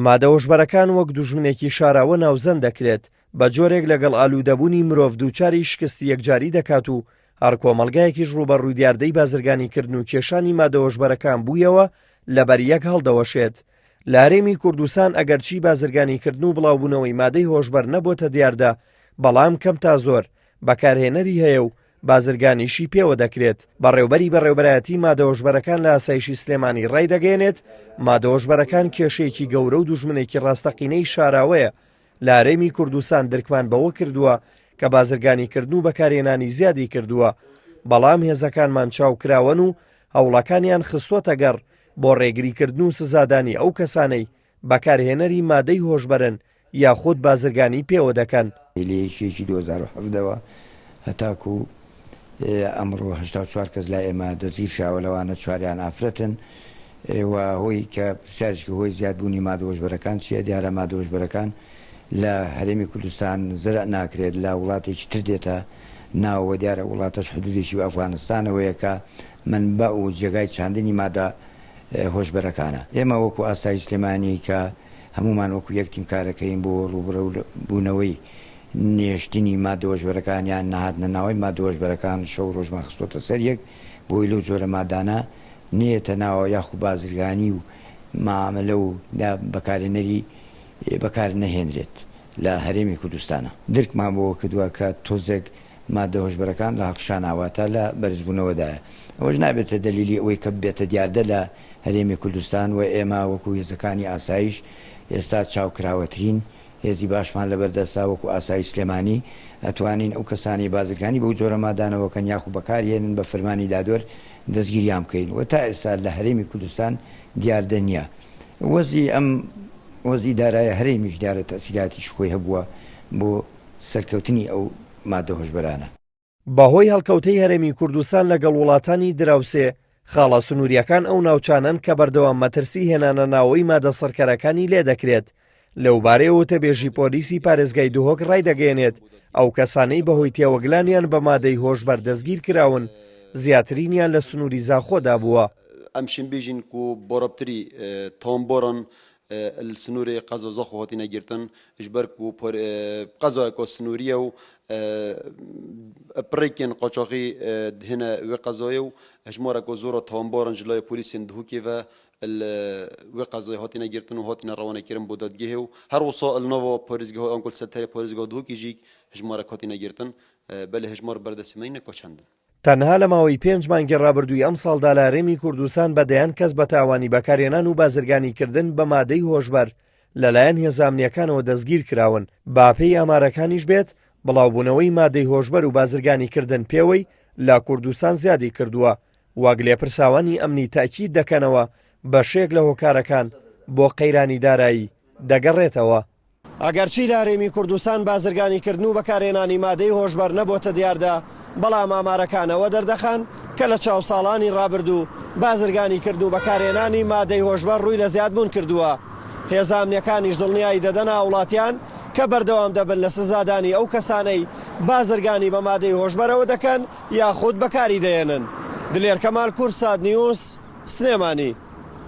مادە هۆشبەرەکان وەک دوژمنێکی شاراوە ناوزەند دەکرێت بە جۆرێک لەگەڵ ئالوودەبوونی مرۆڤ دووچاری شکستی یەکجاری دەکات و هەر کۆمەڵگایەکیش ڕوبەڕووی دیاردەی بازرگانیکردن و کێشانی مادە هۆشبەرەکان بوویەوە لەبەر یەک هەڵدەوەشێت. لە هەرێمی کوردستان ئەگەرچی بازرگانیکردن و بڵاوبوونەوەی مادەی هۆشبەر نەبووتە دیاردە، بەڵام کەم تا زۆر بەکارهێنەری هەیە و بازرگانیشی پێوە دەکرێت. بەڕێوبەری بەڕێوەبەرایەتی مادە هۆشبەرەکان لە ئاسایشی سلێمانی ڕایدەگەێنێت مادە هۆشبەرەکان کێشەیەکی گەورە و دوژمنێکی ڕاستەقینەی شاراوەیە لە هەرێمی کوردستان دەرکمان بەوە کردووە کە بازرگانیکردن و بەکارهێنانی زیادی کردووە، بەڵام هێزەکانمان چاوکراون و هەوڵەکانیان خستووەتە گەڕ بۆ ڕێگریکردن و سزادانی ئەو کەسانەی بەکارهێنەری مادەی هۆشبەرن یاخود بازرگانی پێوە دەکەن. لێشێکی 2017ەوە هەتاکو ئەمڕۆ 84 کەس لای ئێمە دەزگیر کراوە، لەوانە 4یان ئافرەتن و هۆی کە پرسیارێکی هۆی زیادبوونی مادە هۆشبەرەکان چیە؟ دیارە مادە هۆشبەرەکان لە هەرێمی کوردستان زرع ناکرێت، لە وڵاتێکی تر دێتە ناوەوە، دیارە وڵاتەش حدودێکی و ئەفغانستانەوەیە کە منبە و جێگای چاندنی مادە هۆشبەرەکانە. ئێمە وەکو ئاسایی سلێمانی کە هەمومان وەکو یەکتیم کارەکەین بۆ ڕوبڕەوبوونەوەی نێشتنی مادە هۆشبەرەکان یان نەهاتنە ناوەی مادە هۆشبەرەکان شەو ڕۆژمان خستۆتە سەر یەک بۆی لەو جۆرە مادانە نێتە ناوە یاخو بازرگانی و مامەلە و بەکارهێنەری بەکار نەهێنرێت لە هەرێمی کوردستانە. درکمان بۆەوە کردووە کە تۆزێک مادە هۆشبەرەکان لە هەڵکشان ئاواتە لە بەرزبوونەوەدایە. ئەوەش نابێتە دلیلی ئەوەی کە بێتە دیاردە لە هەرێمی کوردستان و ئێمە وەکو هێزەکانی ئاسایش ئێستا چاوکراوەترین هێزی باشمان لەبەردەستا وەکو ئاسایی سلێمانی ئەتوانین ئەو کەسانی بازرگانی بەو جۆرە مادانەوەکەن یاخو بەکارهێنن بە فەرمانی دادوەر دەستگیریان بکەین و تا ئێستا لە هەرێمی کوردستان دیاردە نییە. وەزی دارایە هەرێمیش دیارە تەسیراتیش خۆی هەبووە بۆ سەرکەوتنی ئەو مادە هۆشبەرانە. بەهۆی هەڵکەوتەی هەرێمی کوردستان لەگەڵ وڵاتانی دراوسێ، خاڵە سنووریەکان ئەو ناوچانن کە بەردەوام مەترسی هێنانە ناوەی مادە سەرکەرەکانی لێ دەکرێت. لەوبارەیەوە تەبێژی پۆلیسی پارێزگای دوهۆک ڕایدەگەێنێت ئەو کەسانەی بەهۆی تێوەگلانیان بە مادەی هۆشبەر دەستگیر کراون زیاترینیان لە سنووری زاخۆدا بووە. ئەمشین بێژین و بۆڕەبتری تۆمبۆڕن سنووری قەز و زەخۆ هاتینە گرتن ژبەرک و قەزایەکۆ سنووریە و پڕێکێن قۆچۆقی هێنە وێ قەزۆیە و ژمارەکۆ زۆرە تۆمبۆڕن ji لای پۆلیسên dihûkê ve wê qezayê hatîne girtin û hatîne rewanekirin بۆ dadgehê û her wisa li nava parêzgeha Angul Seterê parêzgeha Duhokê jî hejmarek hatîne girtin belê hejmar berdesîmeyî nekoçandin. تەنها لە ماوەی 5 مانگی ڕابردووی ئەم ساڵدا لە هەرێمی کوردستان بەدەیان کەس بە تاوانی بەکارهێنان و بازرگانیکردن بە مادەی هۆشبەر لەلایەن هێزە ئەمنیەکانەوە دەستگیر کراون. باپەی ئامارەکانیش بێت بڵاوبوونەوەی مادەی هۆشبەر و بازرگانیکردن پێوەی لە کوردستان زیادی کردووە. واگ لێپرساوانی ئەمنی تاکید دەکەنەوە بەشێک لە هۆکارەکان بۆ قەیرانی دارایی دەگەڕێتەوە. ئەگەرچی لە هەرێمی کوردستان بازرگانیکردن و بەکارهێنانی مادەی هۆشبەر نەبووتە دیاردە، بەڵام ئامارەکانەوە دەردەخەن کە لە چاو ساڵانی ڕابردوو بازرگانیکردن و بەکارهێنانی مادەی هۆشبەر ڕووی لە زیادبوون کردووە. هێزە ئەمنیەکانیش دڵنیایی دەدەن وڵاتیان کە بەردەوام دەبن لە سزادانی ئەو کەسانەی بازرگانی بە مادەی هۆشبەرەوە دەکەن یاخود بەکاری دەێنن. دلێر کەمال کورساد نیوز سلێمانی.